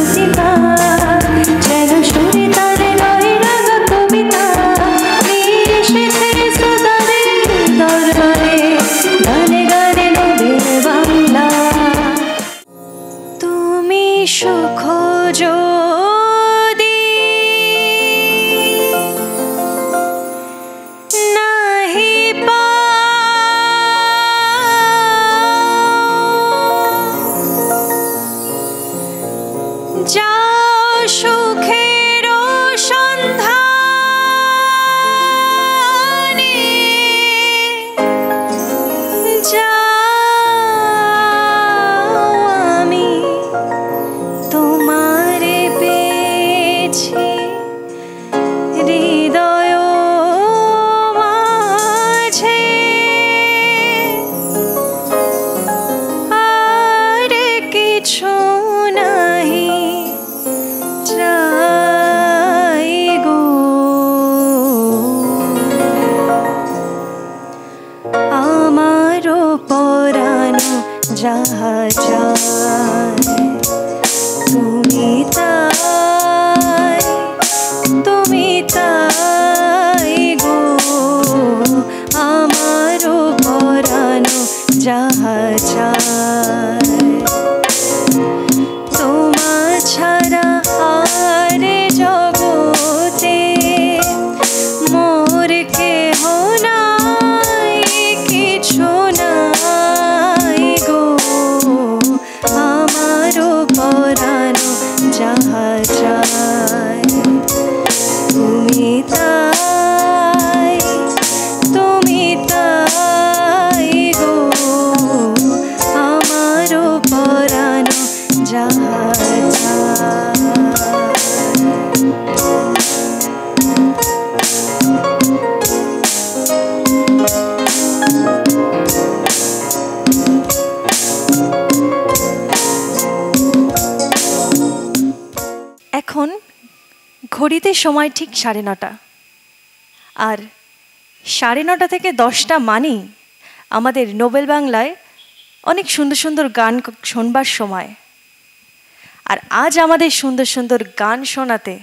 সুচিতা যেন সুরে তারে নয় রাগা কবিতা এসেছে শ্রোতাদের দরবারে গানে গানে নবীন বাংলা। তুমি সুখ যদি নাহি যাও সুখের সন্ধানে যাও আমি তোমারে পেয়েছি হৃদয় মাঝে আর কিছু নাহি চাই গো। আমারও পরানো যাহা চায় তুমি তাই তুমি তাই গো। আমারও পরানো যাহা চায় তোমা ছাড়া আর জগতে মোর কেহ নাই কিছু নাই গো। আমারও পরানো যাহা চায় তুমি তাই তুমি তাই গো। আমারও পরানো যাহা চায়। এখন ঘড়িতে সময় ঠিক 9:30 আর 9:30 থেকে 10টা মানেই আমাদের নোবেল বাংলায় অনেক সুন্দর সুন্দর গান শোনবার সময়। আর আজ আমাদের সুন্দর সুন্দর গান শোনাতে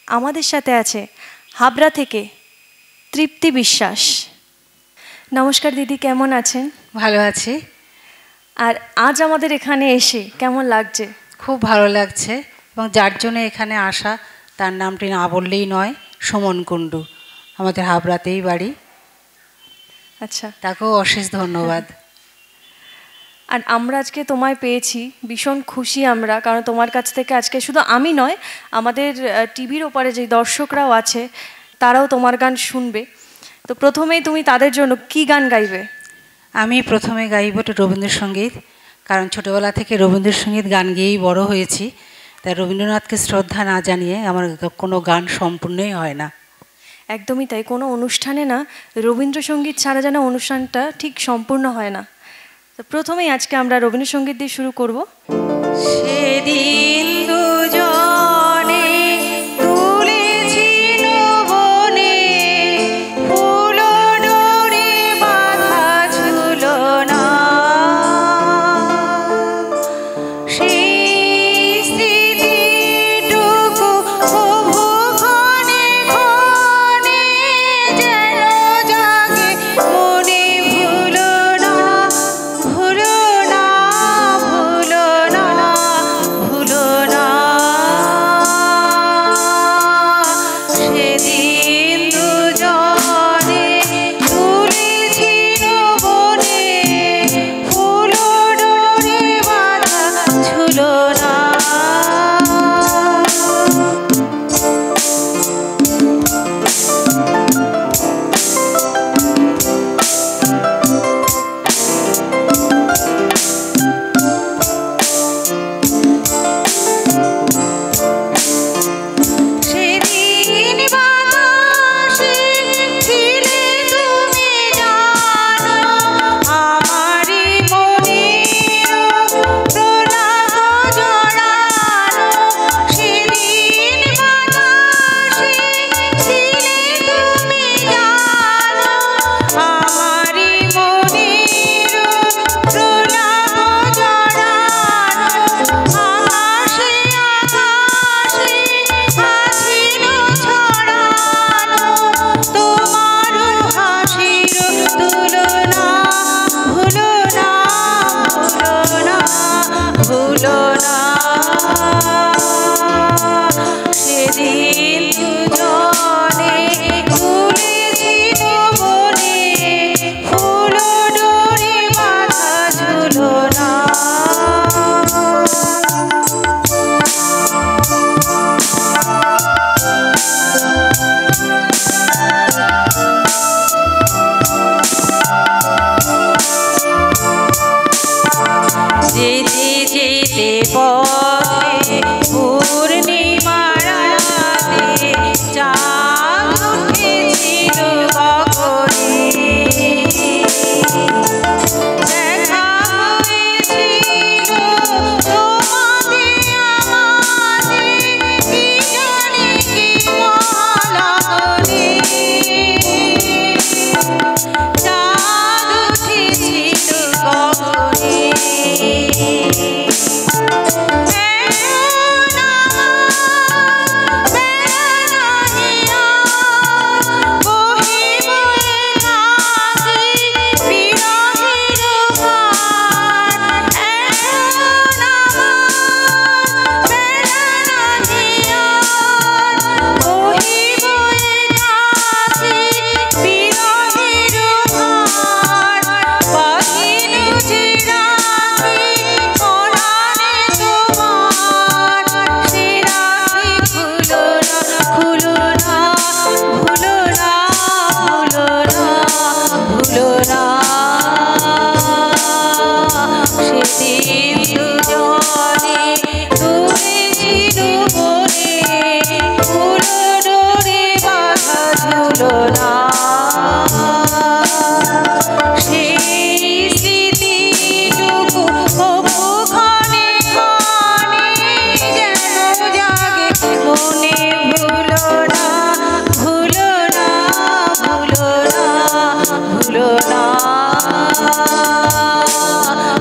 আমাদের সাথে আছে হাবড়া থেকে তৃপ্তি বিশ্বাস। নমস্কার দিদি, কেমন আছেন? ভালো আছি। আর আজ আমাদের এখানে এসে কেমন লাগছে? খুব ভালো লাগছে, এবং যার জন্য এখানে আসা তার নামটি না বললেই নয়, সুমন কুণ্ডু, আমাদের হাবড়াতেই বাড়ি। আচ্ছা, তাকেও অশেষ ধন্যবাদ। আর আমরা আজকে তোমায় পেয়েছি, ভীষণ খুশি আমরা, কারণ তোমার কাছ থেকে আজকে শুধু আমি নয়, আমাদের টিভির ওপারে যে দর্শকরাও আছে তারাও তোমার গান শুনবে। তো প্রথমেই তুমি তাদের জন্য কি গান গাইবে? আমি প্রথমে গাইব একটু রবীন্দ্রসঙ্গীত, কারণ ছোটোবেলা থেকে রবীন্দ্রসঙ্গীত গান গেয়েই বড় হয়েছি। তাই রবীন্দ্রনাথকে শ্রদ্ধা না জানিয়ে আমার কোনো গান সম্পূর্ণই হয় না। একদমই তাই, কোনো অনুষ্ঠানে না রবীন্দ্রসঙ্গীত ছাড়া যেন অনুষ্ঠানটা ঠিক সম্পূর্ণ হয় না। তো প্রথমেই আজকে আমরা রবীন্দ্রসঙ্গীত দিয়ে শুরু করব। সেদিন দুজনে তুলেছি বনে ফুল ডোরে বাঁধা ঝুলনা, সেই স্মৃতিটুকু প্রভু ক্ষণে ক্ষণে যেন জাগে মনে। ভুলো না ভুলো না ভুলো না ভুলো না ভুলো না সেদিন দুজনে ভুলেছিল বলে ফুল ডোরে বাঁধা ঝুলো না যেতে যেতে পথে পূর্ণিমা রাতে চাঁদ উঠেছিল গগনে দেখা হয়েছিল তোমাদের আমাদের কি জানি কি মহালগনে চাঁদ উঠেছিল গগনে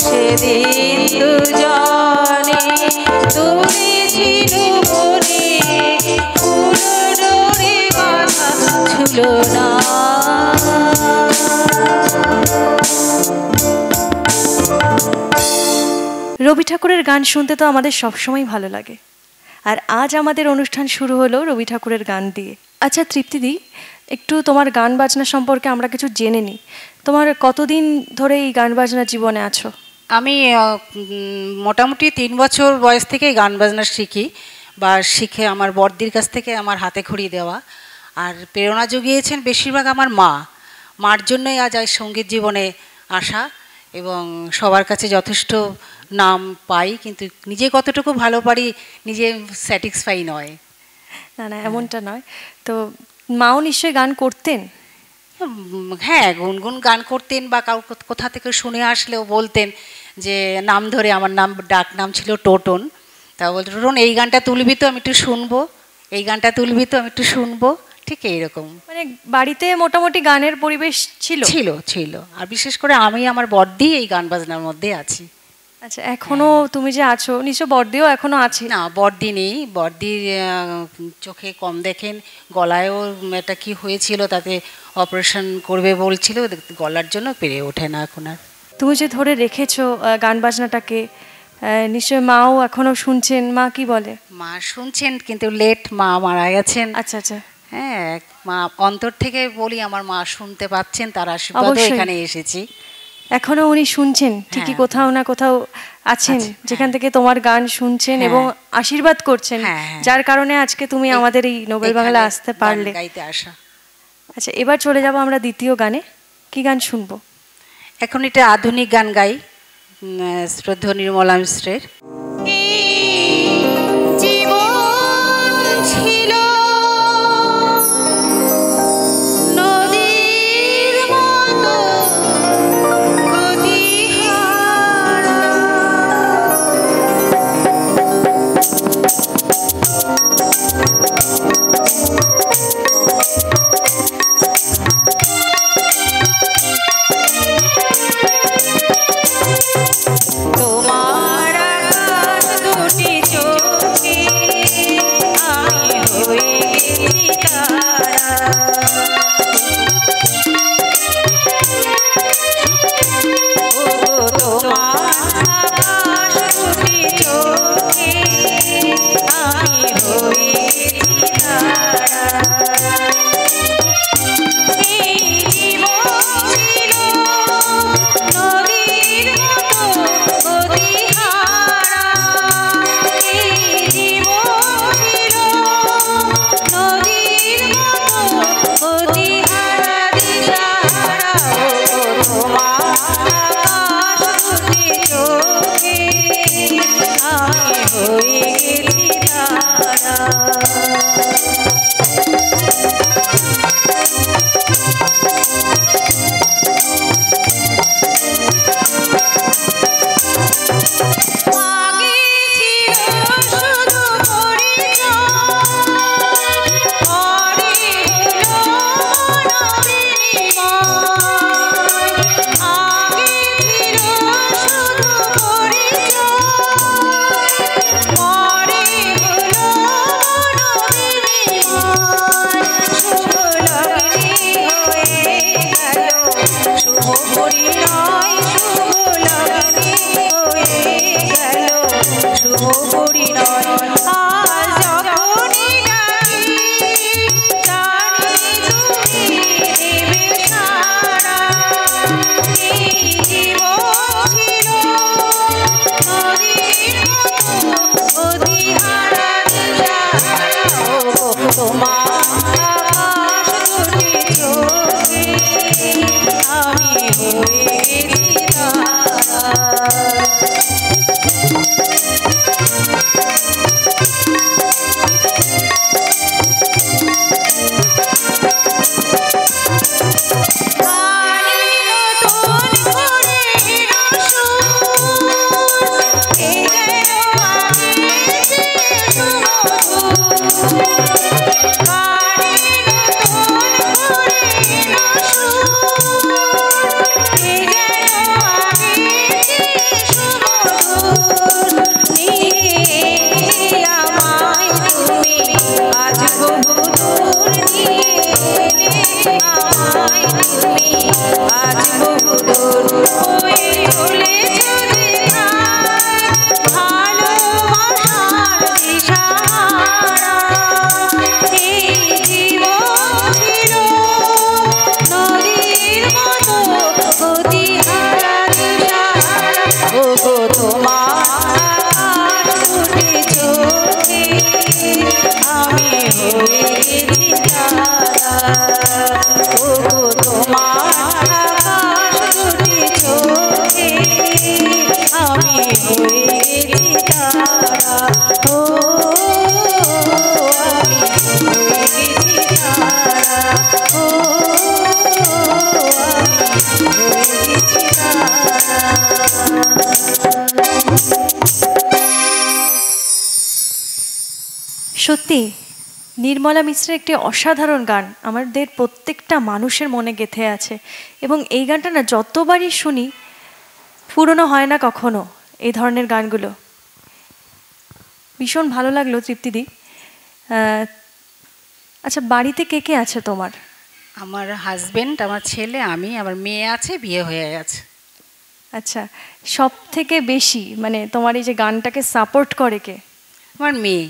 সেদিন দুজনে তুলেছিল বলে ফুল ডোরে বাঁধা ঝুলো না রবি ঠাকুরের গান শুনতে তো আমাদের সবসময় ভালো লাগে, আর আজ আমাদের অনুষ্ঠান শুরু হলো রবি ঠাকুরের গান দিয়ে। আচ্ছা তৃপ্তিদি, একটু তোমার গান বাজনা সম্পর্কে আমরা কিছু জেনে নিই। তোমার কতদিন ধরে এই গান বাজনা জীবনে আছো? আমি মোটামুটি 3 বছর বয়স থেকে গান বাজনা শিখি, বা শিখে আমার বড়দির কাছ থেকে আমার হাতে খড়ি দেওয়া। আর প্রেরণা জুগিয়েছেন বেশিরভাগ আমার মার জন্যই আজ সঙ্গীত জীবনে আসা, এবং সবার কাছে যথেষ্ট নাম পাই, কিন্তু নিজে কতটুকু ভালো পারি নিজে স্যাটিসফাই নয়। না না, এমনটা নয় তো। মাও নিশ্চয়ই গান করতেন? হ্যাঁ, গুনগুন গান করতেন, বা কাউ কোথা থেকে শুনে আসলেও বলতেন যে নাম ধরে, আমার ডাক নাম ছিল টোটন, তা বলতো টোটন এই গানটা তুলবি তো আমি একটু শুনবো, এই গানটা তুলবি তো আমি একটু শুনবো, ঠিক এইরকম। মানে বাড়িতে মোটামুটি গানের পরিবেশ ছিল ছিল ছিল আর বিশেষ করে আমি আমার বড়দি এই গান বাজনার মধ্যে আছি। আচ্ছা, এখনো তুমি যে আছো, নিশ্চয় বড়দিও এখনো আছে? না, বড়দি নেই, বড়দির চোখে কম দেখেন, গলায়ও একটা কি হয়েছিল, তাতে অপারেশন করবে বলছিল, গলার জন্য পেরে ওঠে না এখন আর। তুমি যে ধরে রেখেছো গান বাজনাটাকে, নিশ্চয় মাও এখনো শুনছেন। মা কি বলে? মা শুনছেন, কিন্তু লেট, মা মারা গেছেন। আচ্ছা আচ্ছা। হ্যাঁ, মা অন্তর থেকে বলি আমার মা শুনতে পাচ্ছেন, তার আশীর্বাদে এখানে এসেছি। এখনো উনি শুনছেন ঠিকই, কোথাও না কোথাও আছেন যেখান থেকে তোমার গান শুনছেন এবং আশীর্বাদ করছেন, যার কারণে আজকে তুমি আমাদের এই নোবেল বাংলা আসতে পারলে। আচ্ছা, এবার চলে যাব আমরা দ্বিতীয় গানে। কি গান শুনবো এখন? এটা আধুনিক গান গাই, শ্রদ্ধেয় নির্মলা মিশ্রের। তোমার দুটি চোখে আমি পরিণয় আজ যখনই ডাকি জানি তুমি দেবে সাড়া এই জীবন ছিল নদীর মতো অধিহারা তোমার আকাশ দুটি চোখে আমি হয়েছি তারা। সত্যি নির্মলা মিশ্রের একটি অসাধারণ গান আমাদের প্রত্যেকটা মানুষের মনে গেঁথে আছে এবং এই গানটা না যতবারই শুনি পুরনো হয় না কখনো এই ধরনের গানগুলো। ভীষণ ভালো লাগলো তৃপ্তিদি। আচ্ছা, বাড়িতে কে কে আছে তোমার? আমার হাজবেন্ড, আমার ছেলে, আমি, আমার মেয়ে আছে, বিয়ে হয়ে গেছে। আচ্ছা, সব থেকে বেশি মানে তোমার এই যে গানটাকে সাপোর্ট করে কে? আমার মেয়ে।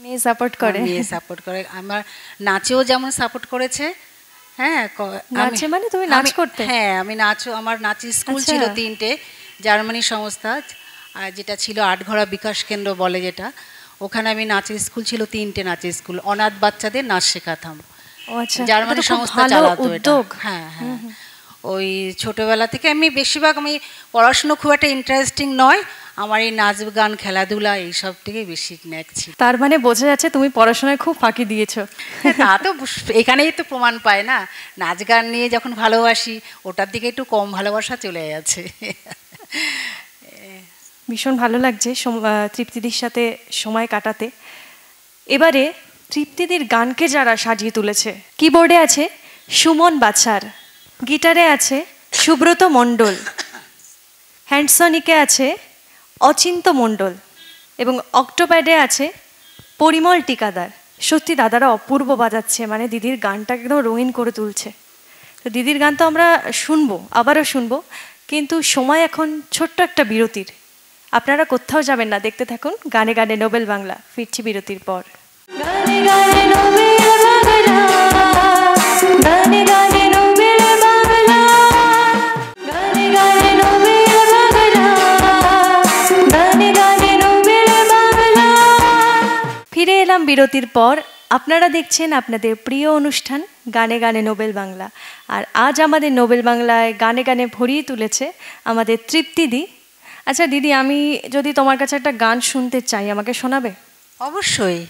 মেয়ে সাপোর্ট করে? মেয়ে সাপোর্ট করে। আমার নাচেও যেমন সাপোর্ট করেছে। হ্যাঁ, নাচে মানে তুমি নাচ করতে? হ্যাঁ, আমি নাচও, আমার নাচের স্কুল ছিল 3টে, জার্মানি সংস্থা, আর যেটা ছিল আটঘরা বিকাশ কেন্দ্র বলে যেটা, ওখানে আমি নাচের স্কুল ছিল 3টে নাচের স্কুল, অনাথ বাচ্চাদের নাচ শেখাতাম। জার্মানি সংস্থা চালাতো এটা। হ্যাঁ হ্যাঁ, ওই ছোটবেলা থেকে আমি বেশিরভাগ, আমি পড়াশুনো খুব একটা ইন্টারেস্টিং নয়, আমার এই নাচ গান খেলাধুলা এইসব থেকে বেশি ন্যাক ছিল। তার মানে বোঝা যাচ্ছে তুমি পড়াশোনায় খুব ফাঁকি দিয়েছো। তা তো এখানেই তো প্রমাণ পায় না, নাচ গান নিয়ে যখন ভালোবাসি ওটার দিকে একটু কম ভালোবাসা চলে যাচ্ছে। ভীষণ ভালো লাগছে তৃপ্তিদির সাথে সময় কাটাতে। এবারে তৃপ্তিদির গানকে যারা সাজিয়ে তুলেছে, কিবোর্ডে আছে সুমন বাছার, গিটারে আছে সুব্রত মণ্ডল, হ্যান্ডসনিকে আছে অচিন্ত মণ্ডল এবং অক্টোপ্যাডে আছে পরিমল টিকাদার। সত্যি দাদারা অপূর্ব বাজাচ্ছে, মানে দিদির গানটা একদম রঙিন করে তুলছে। তো দিদির গান তো আমরা শুনবো, আবারও শুনবো, কিন্তু সময় এখন ছোট্ট একটা বিরতির। আপনারা কোথাও যাবেন না, দেখতে থাকুন গানে গানে নোবেল বাংলা। ফিরছি বিরতির পর। গানে গানে নোবেল বাংলা, গানে গানে নোবেল বাংলা, গানে গানে নোবেল বাংলা, গানে গানে নোবেল বাংলা। ফিরে এলাম বিরতির পর। আপনারা দেখছেন আপনাদের প্রিয় অনুষ্ঠান গানে গানে নোবেল বাংলা। আর আজ আমাদের নোবেল বাংলায় গানে গানে ভরিয়ে তুলেছে আমাদের তৃপ্তিদি। আচ্ছা দিদি, আমি যদি তোমার কাছে একটা গান শুনতে চাই, আমাকে শোনাবে? অবশ্যই।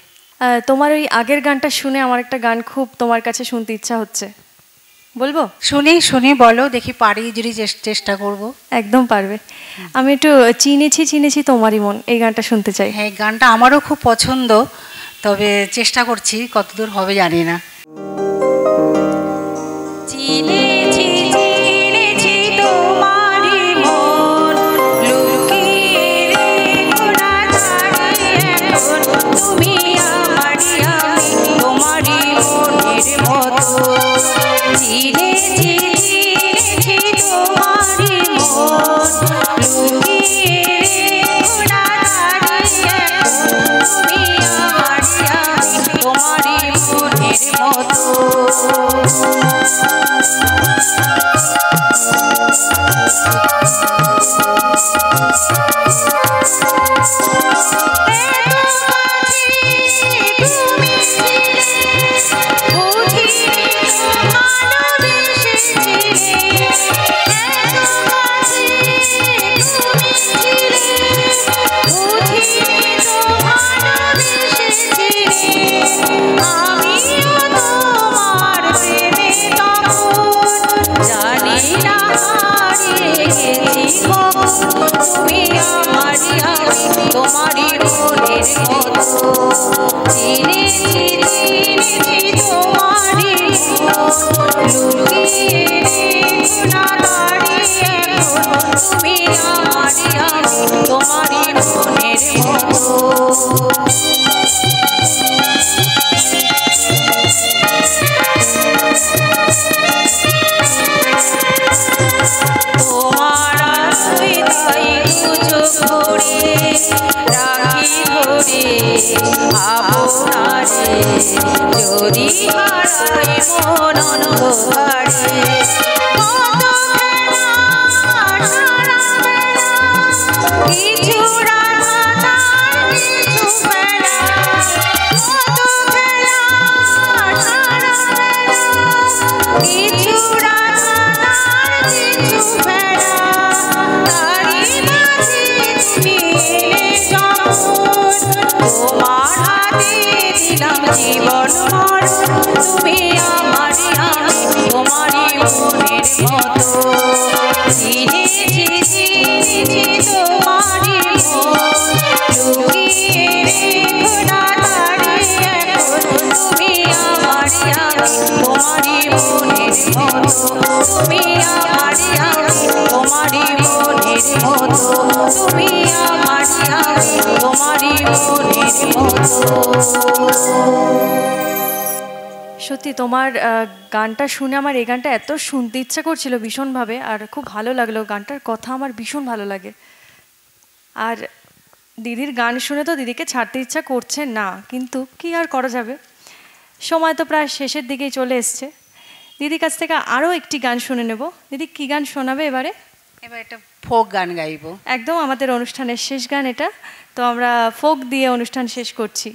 তোমার ওই আগের গানটা শুনে আমার একটা গান খুব তোমার কাছে শুনতে ইচ্ছা হচ্ছে, বলবো? শুনি শুনি, বলো দেখি, পারি যদি চেষ্টা করব। একদম পারবে। আমি একটু চিনেছি চিনেছি তোমারই মন, এই গানটা শুনতে চাই। হ্যাঁ, গানটা আমারও খুব পছন্দ, তবে চেষ্টা করছি, কতদূর হবে জানি না। চিনেছি চিনেছি তোমারই মন, লুকিয়ে রেখো না ছাড়ি এখন, তুমি আমারই আমি তোমারই মনের মতো। চিনেছি চিনেছি তোমারই মন, লুকিয়ে রেখো না ছাড়ি তোমারই মনের মতো চিনেছি তোমারই লুকিয়ে না দাঁড়িয়ে তুমি আমারই আমি তোমারই মনের মতো তোমার তাই চোখ ভরে রাখি ধরে আপনারে যদি হারাই মন অন্ধকারে কিছু তোমার হাতে দিলাম জীবন তুমি আমারই আমি তোমারই মনের মতো চিনেছি তোমারই লুকিয়ে না দাঁড়িয়ে তুমি আমারই আমি তোমারই মনের মতো তুমি আমারই আমি তোমারই মনের মতো তুমি আমারই আমি তোমারই মনের মতো। সত্যি তোমার গানটা শুনে আমার এই গানটা এত শুনতে ইচ্ছা করছিল ভীষণভাবে, আর খুব ভালো লাগলো। গানটার কথা আমার ভীষণ ভালো লাগে। আর দিদির গান শুনে তো দিদিকে ছাড়তে ইচ্ছা করছে না, কিন্তু কি আর করা যাবে, সময় তো প্রায় শেষের দিকেই চলে এসছে। দিদির কাছ থেকে আরও একটি গান শুনে নেব। দিদি কি গান শোনাবে এবারে? এবার একটা ফোক গান গাইবো। একদম আমাদের অনুষ্ঠানের শেষ গান এটা, তো আমরা ফোক দিয়ে অনুষ্ঠান শেষ করছি।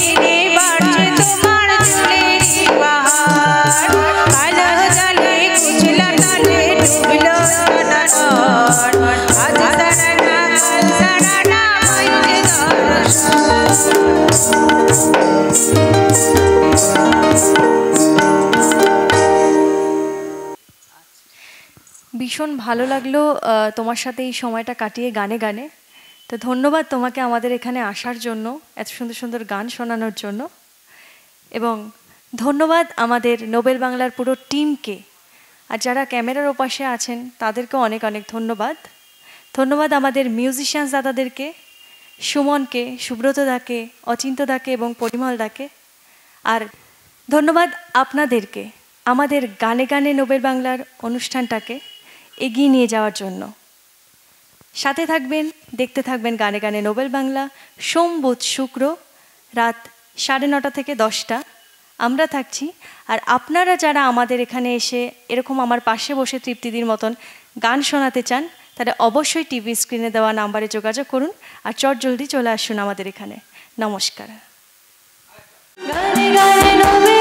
তীরে বাড়ছে তোমার চুলেরই বাহার, কালো জলে কুচলা তালে ডুবলো সোনার, আজ সারানা কাল সারানা হইছে ভীষণ ভালো লাগলো তোমার সাথে এই সময়টা কাটিয়ে গানে গানে। তো ধন্যবাদ তোমাকে আমাদের এখানে আসার জন্য, এত সুন্দর সুন্দর গান শোনানোর জন্য, এবং ধন্যবাদ আমাদের নোবেল বাংলার পুরো টিমকে, আর যারা ক্যামেরার ওপাশে আছেন তাদেরকেও অনেক অনেক ধন্যবাদ। ধন্যবাদ আমাদের মিউজিশিয়ানস দাদাদেরকে, সুমনকে, সুব্রত দাকে, অচিন্ত দাকে এবং পরিমল দাকে। আর ধন্যবাদ আপনাদেরকে আমাদের গানে গানে নোবেল বাংলার অনুষ্ঠানটাকে এগিয়ে নিয়ে যাওয়ার জন্য। সাথে থাকবেন, দেখতে থাকবেন গানে গানে নোবেল বাংলা, সোম বুধ শুক্র রাত 9:30 থেকে 10টা আমরা থাকছি। আর আপনারা যারা আমাদের এখানে এসে এরকম আমার পাশে বসে তৃপ্তিদির মতন গান শোনাতে চান, তারা অবশ্যই টিভি স্ক্রিনে দেওয়া নাম্বারে যোগাযোগ করুন আর চটজলদি চলে আসুন আমাদের এখানে। নমস্কার। গানে গানে নোবেল।